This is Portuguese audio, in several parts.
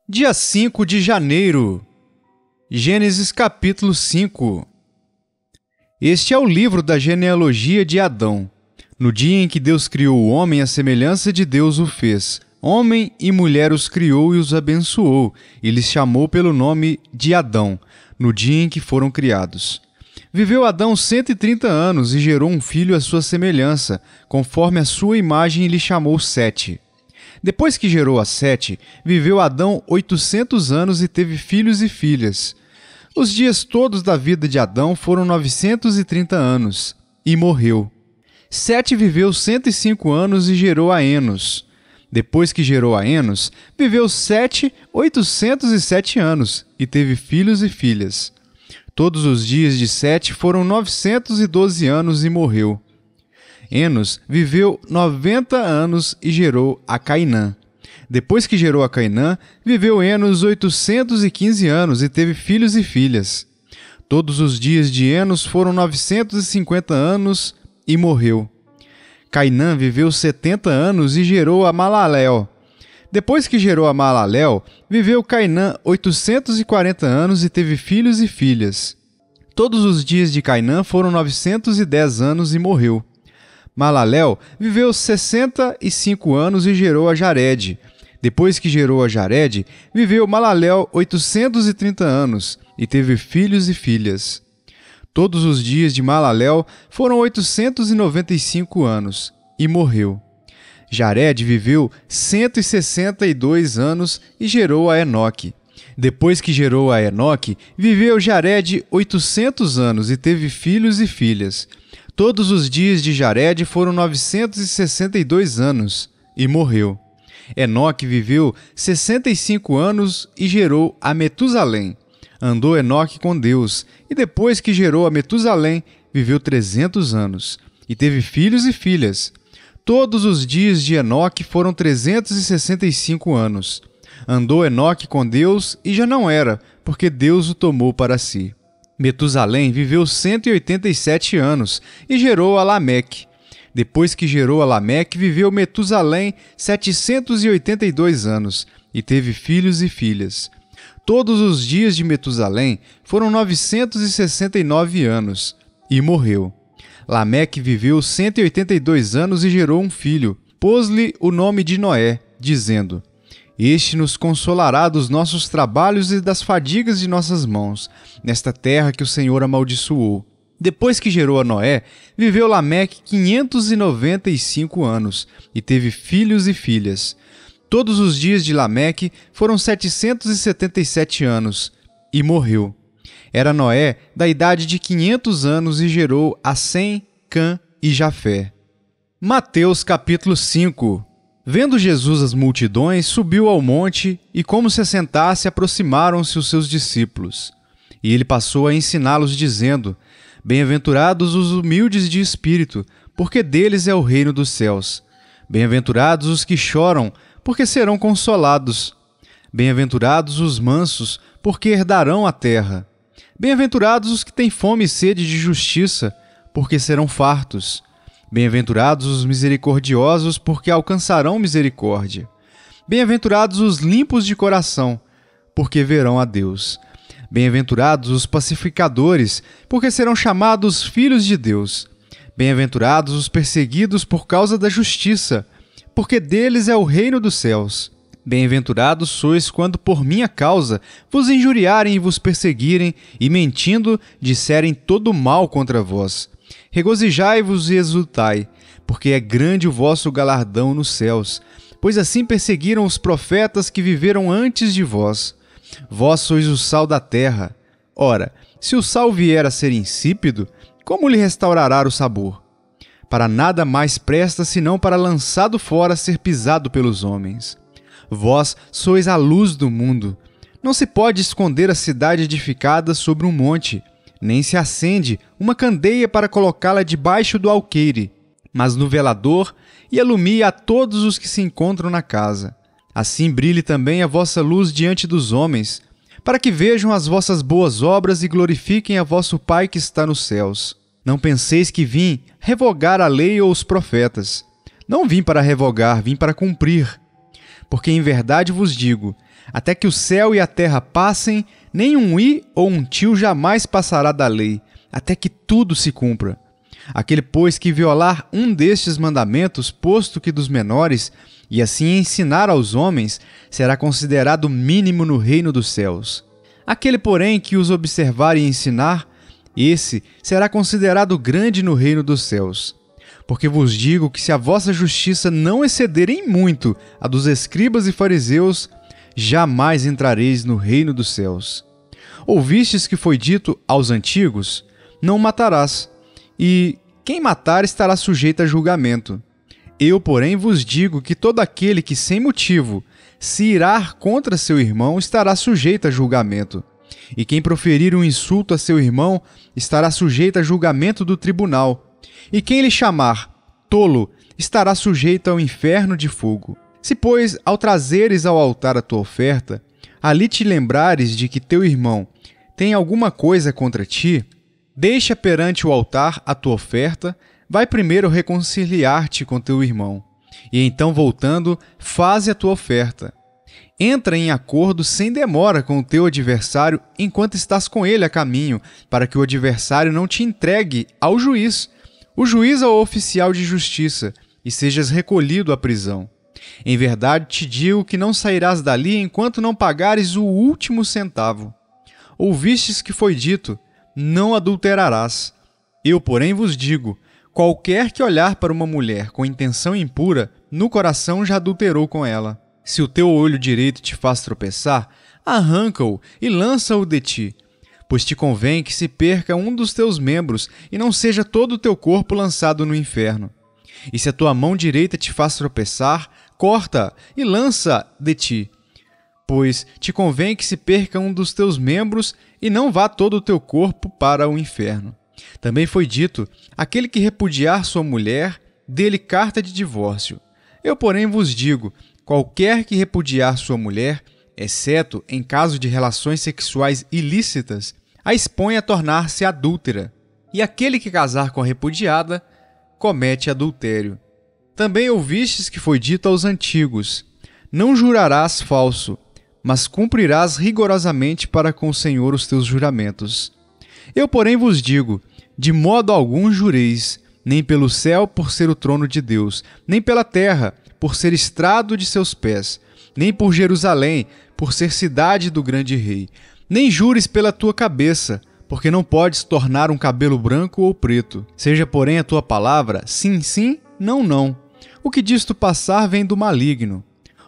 Dia 5 de janeiro. Gênesis capítulo 5. Este é o livro da genealogia de Adão. No dia em que Deus criou o homem, à semelhança de Deus o fez. Homem e mulher os criou e os abençoou, e lhes chamou pelo nome de Adão, no dia em que foram criados. Viveu Adão 130 anos e gerou um filho à sua semelhança, conforme a sua imagem, e lhe chamou Sete. Depois que gerou a Sete, viveu Adão 800 anos e teve filhos e filhas. Os dias todos da vida de Adão foram 930 anos, e morreu. Sete viveu 105 anos e gerou a Enos. Depois que gerou a Enos, viveu Sete 807 anos, e teve filhos e filhas. Todos os dias de Sete foram 912 anos e morreu. Enos viveu 90 anos e gerou a Cainã. Depois que gerou a Cainã, viveu Enos 815 anos e teve filhos e filhas. Todos os dias de Enos foram 950 anos e morreu. Cainã viveu 70 anos e gerou a Malaleel. Depois que gerou a Malaleel, viveu Cainã 840 anos e teve filhos e filhas. Todos os dias de Cainã foram 910 anos e morreu. Malaleel viveu 65 anos e gerou a Jared. Depois que gerou a Jared, viveu Malaleel 830 anos e teve filhos e filhas. Todos os dias de Malaleel foram 895 anos e morreu. Jared viveu 162 anos e gerou a Enoque. Depois que gerou a Enoque, viveu Jared 800 anos e teve filhos e filhas. Todos os dias de Jared foram 962 anos e morreu. Enoque viveu 65 anos e gerou a Metusalém. Andou Enoque com Deus, e depois que gerou a Metusalém, viveu 300 anos e teve filhos e filhas. Todos os dias de Enoque foram 365 anos. Andou Enoque com Deus e já não era, porque Deus o tomou para si. Metusalém viveu 187 anos e gerou a Lameque. Depois que gerou a Lameque, viveu Metusalém 782 anos e teve filhos e filhas. Todos os dias de Metusalém foram 969 anos e morreu. Lameque viveu 182 anos e gerou um filho. Pôs-lhe o nome de Noé, dizendo: Este nos consolará dos nossos trabalhos e das fadigas de nossas mãos, nesta terra que o Senhor amaldiçoou. Depois que gerou a Noé, viveu Lameque 595 anos e teve filhos e filhas. Todos os dias de Lameque foram 777 anos e morreu. Era Noé da idade de 500 anos e gerou a Sem, Cã e Jafé. Mateus capítulo 5. Vendo Jesus as multidões, subiu ao monte e, como se assentasse, aproximaram-se os seus discípulos. E ele passou a ensiná-los, dizendo: Bem-aventurados os humildes de espírito, porque deles é o reino dos céus. Bem-aventurados os que choram, porque serão consolados. Bem-aventurados os mansos, porque herdarão a terra. Bem-aventurados os que têm fome e sede de justiça, porque serão fartos. Bem-aventurados os misericordiosos, porque alcançarão misericórdia. Bem-aventurados os limpos de coração, porque verão a Deus. Bem-aventurados os pacificadores, porque serão chamados filhos de Deus. Bem-aventurados os perseguidos por causa da justiça, porque deles é o reino dos céus. Bem-aventurados sois quando por minha causa vos injuriarem e vos perseguirem, e mentindo disserem todo mal contra vós. Regozijai-vos e exultai, porque é grande o vosso galardão nos céus, pois assim perseguiram os profetas que viveram antes de vós. Vós sois o sal da terra. Ora, se o sal vier a ser insípido, como lhe restaurará o sabor? Para nada mais presta senão para lançado fora ser pisado pelos homens. Vós sois a luz do mundo. Não se pode esconder a cidade edificada sobre um monte, nem se acende uma candeia para colocá-la debaixo do alqueire, mas no velador, e alumia a todos os que se encontram na casa. Assim brilhe também a vossa luz diante dos homens, para que vejam as vossas boas obras e glorifiquem a vosso Pai que está nos céus. Não penseis que vim revogar a lei ou os profetas. Não vim para revogar, vim para cumprir. Porque em verdade vos digo, até que o céu e a terra passem, nem um i ou um tio jamais passará da lei, até que tudo se cumpra. Aquele, pois, que violar um destes mandamentos, posto que dos menores, e assim ensinar aos homens, será considerado mínimo no reino dos céus. Aquele, porém, que os observar e ensinar, esse será considerado grande no reino dos céus. Porque vos digo que se a vossa justiça não exceder em muito a dos escribas e fariseus, jamais entrareis no reino dos céus. Ouvistes que foi dito aos antigos, não matarás, e quem matar estará sujeito a julgamento. Eu, porém, vos digo que todo aquele que sem motivo se irar contra seu irmão estará sujeito a julgamento. E quem proferir um insulto a seu irmão estará sujeito a julgamento do tribunal. E quem lhe chamar tolo estará sujeito ao inferno de fogo. Se, pois, ao trazeres ao altar a tua oferta, ali te lembrares de que teu irmão tem alguma coisa contra ti, deixa perante o altar a tua oferta, vai primeiro reconciliar-te com teu irmão, e então, voltando, faze a tua oferta. Entra em acordo sem demora com o teu adversário enquanto estás com ele a caminho, para que o adversário não te entregue ao juiz, o juiz ao oficial de justiça, e sejas recolhido à prisão. Em verdade te digo que não sairás dali enquanto não pagares o último centavo. Ouvistes que foi dito, não adulterarás. Eu, porém, vos digo, qualquer que olhar para uma mulher com intenção impura, no coração já adulterou com ela. Se o teu olho direito te faz tropeçar, arranca-o e lança-o de ti, pois te convém que se perca um dos teus membros e não seja todo o teu corpo lançado no inferno. E se a tua mão direita te faz tropeçar, corta e lança de ti, pois te convém que se perca um dos teus membros e não vá todo o teu corpo para o inferno. Também foi dito, aquele que repudiar sua mulher, dê-lhe carta de divórcio. Eu, porém, vos digo, qualquer que repudiar sua mulher, exceto em caso de relações sexuais ilícitas, a expõe a tornar-se adúltera. E aquele que casar com a repudiada, comete adultério. Também ouvistes que foi dito aos antigos, não jurarás falso, mas cumprirás rigorosamente para com o Senhor os teus juramentos. Eu, porém, vos digo, de modo algum jureis, nem pelo céu por ser o trono de Deus, nem pela terra por ser estrado de seus pés, nem por Jerusalém por ser cidade do grande rei. Nem jures pela tua cabeça, porque não podes tornar um cabelo branco ou preto. Seja, porém, a tua palavra sim, sim, não, não. O que disto passar vem do maligno.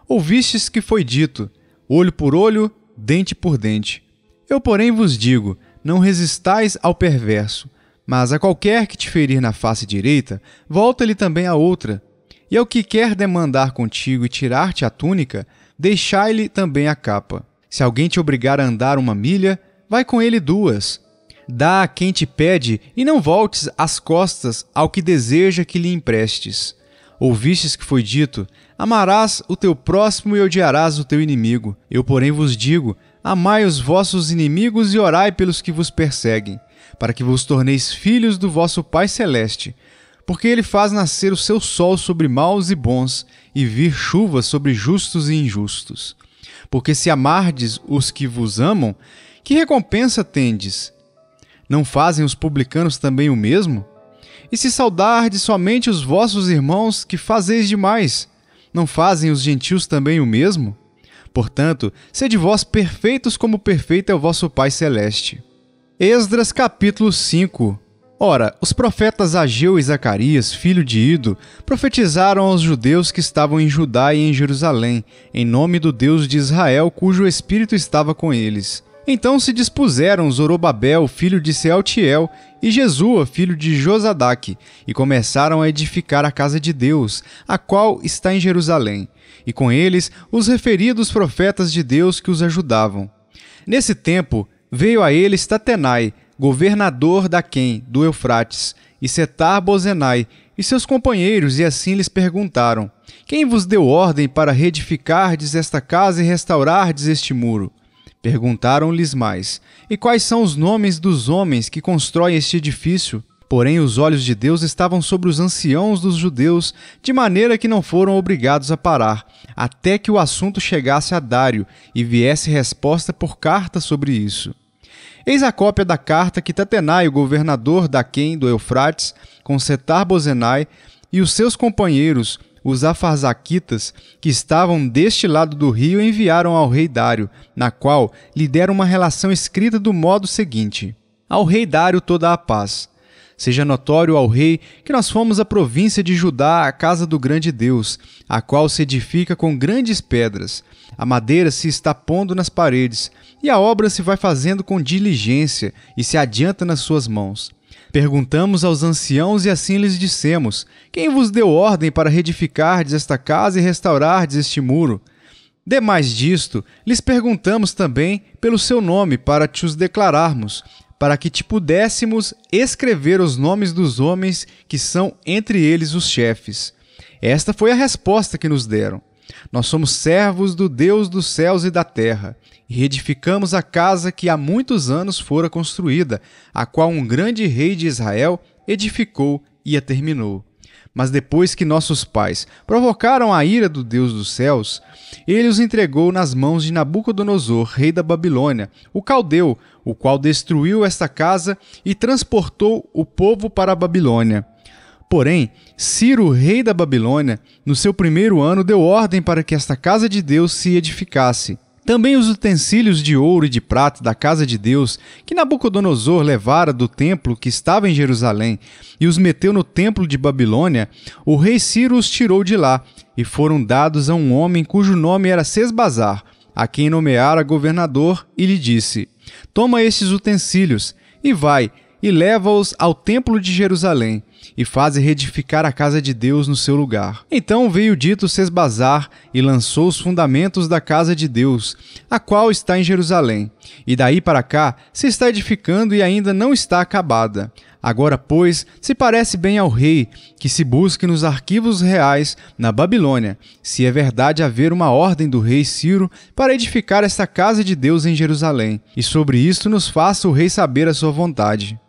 Ouvistes que foi dito, olho por olho, dente por dente. Eu, porém, vos digo, não resistais ao perverso, mas a qualquer que te ferir na face direita, volta-lhe também a outra. E ao que quer demandar contigo e tirar-te a túnica, deixai-lhe também a capa. Se alguém te obrigar a andar 1 milha, vai com ele 2. Dá a quem te pede e não voltes as costas ao que deseja que lhe emprestes. Ouvistes que foi dito, amarás o teu próximo e odiarás o teu inimigo. Eu, porém, vos digo, amai os vossos inimigos e orai pelos que vos perseguem, para que vos torneis filhos do vosso Pai Celeste, porque ele faz nascer o seu sol sobre maus e bons, e vir chuva sobre justos e injustos. Porque se amardes os que vos amam, que recompensa tendes? Não fazem os publicanos também o mesmo? E se saudardes somente os vossos irmãos, que fazeis demais? Não fazem os gentios também o mesmo? Portanto, sede vós perfeitos como perfeito é o vosso Pai Celeste. Esdras capítulo 5. Ora, os profetas Ageu e Zacarias, filho de Ido, profetizaram aos judeus que estavam em Judá e em Jerusalém, em nome do Deus de Israel, cujo espírito estava com eles. Então se dispuseram Zorobabel, filho de Sealtiel, e Jesua, filho de Josadaque, e começaram a edificar a casa de Deus, a qual está em Jerusalém, e com eles os referidos profetas de Deus que os ajudavam. Nesse tempo veio a eles Tatenai, governador d'Aquém, do Eufrates, e Setar-Bozenai, e seus companheiros, e assim lhes perguntaram, quem vos deu ordem para reedificardes esta casa e restaurardes este muro? Perguntaram-lhes mais, e quais são os nomes dos homens que constroem este edifício? Porém, os olhos de Deus estavam sobre os anciãos dos judeus, de maneira que não foram obrigados a parar, até que o assunto chegasse a Dário e viesse resposta por carta sobre isso. Eis a cópia da carta que Tatenai, o governador d'Aquém do Eufrates, com Setar-Bozenai e os seus companheiros, os afarzaquitas, que estavam deste lado do rio, enviaram ao rei Dário, na qual lhe deram uma relação escrita do modo seguinte: Ao rei Dário toda a paz. Seja notório ao rei que nós fomos à província de Judá, à casa do grande Deus, a qual se edifica com grandes pedras. A madeira se está pondo nas paredes, e a obra se vai fazendo com diligência e se adianta nas suas mãos. Perguntamos aos anciãos e assim lhes dissemos: Quem vos deu ordem para reedificardes esta casa e restaurardes este muro? Demais disto, lhes perguntamos também pelo seu nome para te os declararmos, para que te pudéssemos escrever os nomes dos homens que são entre eles os chefes. Esta foi a resposta que nos deram: Nós somos servos do Deus dos céus e da terra, e reedificamos a casa que há muitos anos fora construída, a qual um grande rei de Israel edificou e a terminou. Mas depois que nossos pais provocaram a ira do Deus dos céus, ele os entregou nas mãos de Nabucodonosor, rei da Babilônia, o caldeu, o qual destruiu esta casa e transportou o povo para a Babilônia. Porém, Ciro, rei da Babilônia, no seu primeiro ano deu ordem para que esta casa de Deus se edificasse. Também os utensílios de ouro e de prata da casa de Deus, que Nabucodonosor levara do templo que estava em Jerusalém, e os meteu no templo de Babilônia, o rei Ciro os tirou de lá, e foram dados a um homem cujo nome era Sesbazar, a quem nomeara governador, e lhe disse: Toma estes utensílios, e vai, e leva-os ao templo de Jerusalém, e faze reedificar a casa de Deus no seu lugar. Então veio dito Sesbazar e lançou os fundamentos da casa de Deus, a qual está em Jerusalém. E daí para cá se está edificando e ainda não está acabada. Agora, pois, se parece bem ao rei que se busque nos arquivos reais na Babilônia, se é verdade haver uma ordem do rei Ciro para edificar esta casa de Deus em Jerusalém, e sobre isto nos faça o rei saber a sua vontade.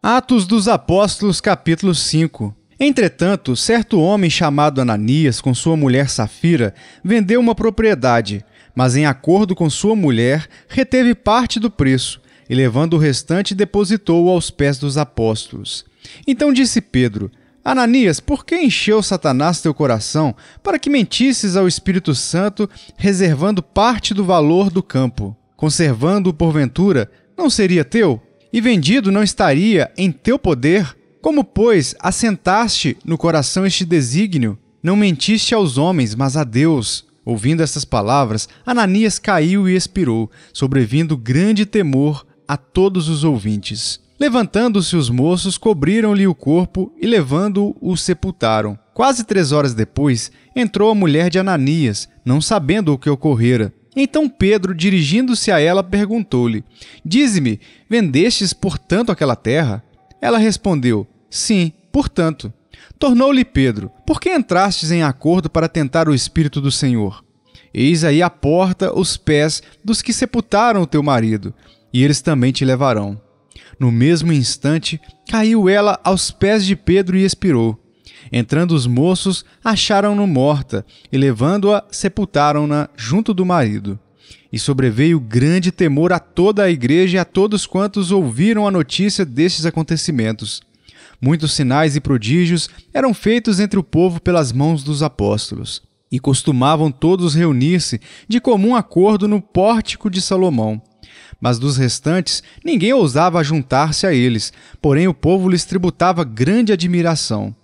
Atos dos Apóstolos, capítulo 5. Entretanto, certo homem chamado Ananias, com sua mulher Safira, vendeu uma propriedade, mas em acordo com sua mulher, reteve parte do preço, e levando o restante, depositou-o aos pés dos apóstolos. Então disse Pedro: Ananias, por que encheu Satanás teu coração, para que mentisses ao Espírito Santo, reservando parte do valor do campo? Conservando-o porventura, não seria teu? E vendido não estaria em teu poder? Como, pois, assentaste no coração este desígnio? Não mentiste aos homens, mas a Deus. Ouvindo estas palavras, Ananias caiu e expirou, sobrevindo grande temor a todos os ouvintes. Levantando-se os moços, cobriram-lhe o corpo e, levando-o, o sepultaram. Quase 3 horas depois, entrou a mulher de Ananias, não sabendo o que ocorrera. Então Pedro, dirigindo-se a ela, perguntou-lhe: Dize-me, vendestes, portanto, aquela terra? Ela respondeu: Sim, portanto. Tornou-lhe Pedro: Por que entrastes em acordo para tentar o Espírito do Senhor? Eis aí à porta os pés dos que sepultaram o teu marido, e eles também te levarão. No mesmo instante, caiu ela aos pés de Pedro e expirou. Entrando os moços, acharam-no morta, e levando-a, sepultaram-na junto do marido. E sobreveio grande temor a toda a igreja e a todos quantos ouviram a notícia destes acontecimentos. Muitos sinais e prodígios eram feitos entre o povo pelas mãos dos apóstolos. E costumavam todos reunir-se de comum acordo no pórtico de Salomão. Mas dos restantes, ninguém ousava juntar-se a eles, porém o povo lhes tributava grande admiração.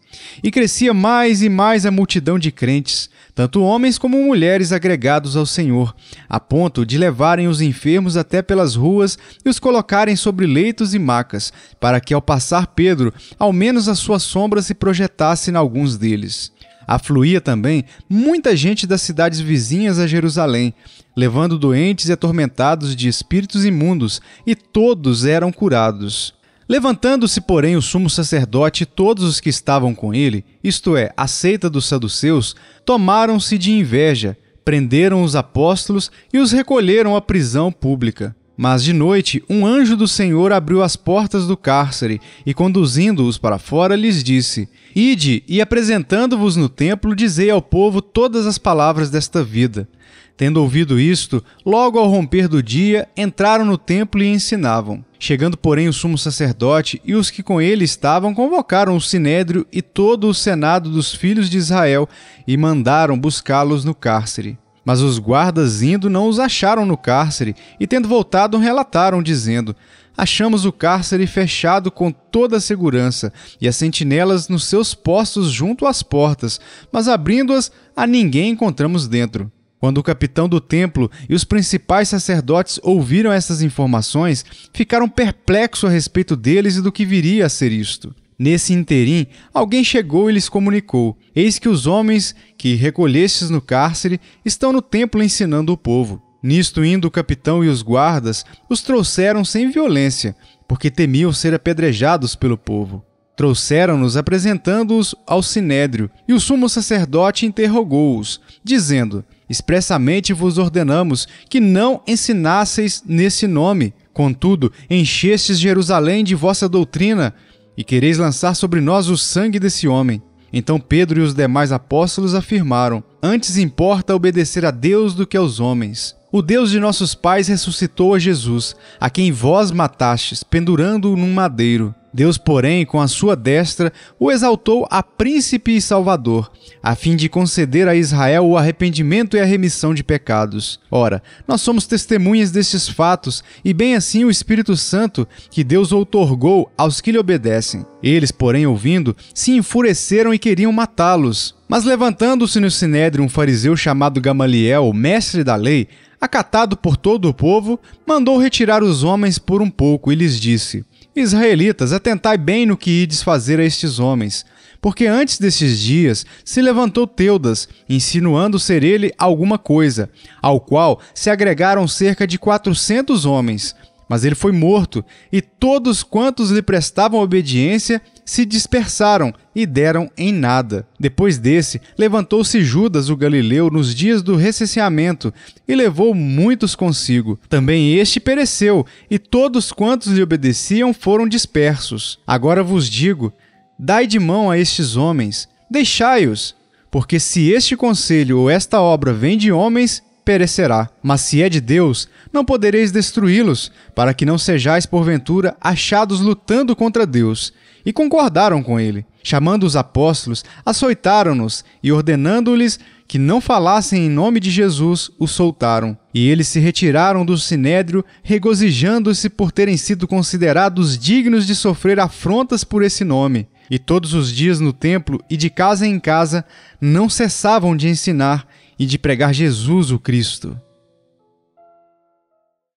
E crescia mais e mais a multidão de crentes, tanto homens como mulheres agregados ao Senhor, a ponto de levarem os enfermos até pelas ruas e os colocarem sobre leitos e macas, para que, ao passar Pedro, ao menos a sua sombra se projetasse em alguns deles. Afluía também muita gente das cidades vizinhas a Jerusalém, levando doentes e atormentados de espíritos imundos, e todos eram curados. Levantando-se, porém, o sumo sacerdote e todos os que estavam com ele, isto é, a seita dos saduceus, tomaram-se de inveja, prenderam os apóstolos e os recolheram à prisão pública. Mas de noite, um anjo do Senhor abriu as portas do cárcere e, conduzindo-os para fora, lhes disse: Ide, e apresentando-vos no templo, dizei ao povo todas as palavras desta vida. Tendo ouvido isto, logo ao romper do dia, entraram no templo e ensinavam. Chegando, porém, o sumo sacerdote e os que com ele estavam, convocaram o sinédrio e todo o senado dos filhos de Israel e mandaram buscá-los no cárcere. Mas os guardas, indo, não os acharam no cárcere, e tendo voltado, relataram, dizendo: Achamos o cárcere fechado com toda a segurança, e as sentinelas nos seus postos junto às portas, mas abrindo-as, a ninguém encontramos dentro. Quando o capitão do templo e os principais sacerdotes ouviram essas informações, ficaram perplexos a respeito deles e do que viria a ser isto. Nesse interim, alguém chegou e lhes comunicou: Eis que os homens que recolhestes no cárcere estão no templo ensinando o povo. Nisto, indo o capitão e os guardas, os trouxeram sem violência, porque temiam ser apedrejados pelo povo. Trouxeram-nos apresentando-os ao sinédrio, e o sumo sacerdote interrogou-os, dizendo: Expressamente vos ordenamos que não ensinasseis nesse nome. Contudo, enchestes Jerusalém de vossa doutrina, e quereis lançar sobre nós o sangue desse homem. Então Pedro e os demais apóstolos afirmaram: Antes importa obedecer a Deus do que aos homens. O Deus de nossos pais ressuscitou a Jesus, a quem vós matastes, pendurando-o num madeiro. Deus, porém, com a sua destra, o exaltou a príncipe e salvador, a fim de conceder a Israel o arrependimento e a remissão de pecados. Ora, nós somos testemunhas destes fatos, e bem assim o Espírito Santo, que Deus outorgou aos que lhe obedecem. Eles, porém, ouvindo, se enfureceram e queriam matá-los. Mas levantando-se no sinédrio um fariseu chamado Gamaliel, mestre da lei, acatado por todo o povo, mandou retirar os homens por um pouco e lhes disse: Israelitas, atentai bem no que ides fazer a estes homens, porque antes destes dias se levantou Teudas, insinuando ser ele alguma coisa, ao qual se agregaram cerca de 400 homens. Mas ele foi morto, e todos quantos lhe prestavam obediência se dispersaram e deram em nada. Depois desse, levantou-se Judas o Galileu nos dias do recenseamento e levou muitos consigo. Também este pereceu, e todos quantos lhe obedeciam foram dispersos. Agora vos digo: dai de mão a estes homens, deixai-os, porque se este conselho ou esta obra vem de homens, perecerá. Mas se é de Deus, não podereis destruí-los, para que não sejais, porventura, achados lutando contra Deus. E concordaram com ele. Chamando os apóstolos, açoitaram-nos e, ordenando-lhes que não falassem em nome de Jesus, os soltaram. E eles se retiraram do sinédrio, regozijando-se por terem sido considerados dignos de sofrer afrontas por esse nome. E todos os dias no templo e de casa em casa não cessavam de ensinar e de pregar Jesus o Cristo.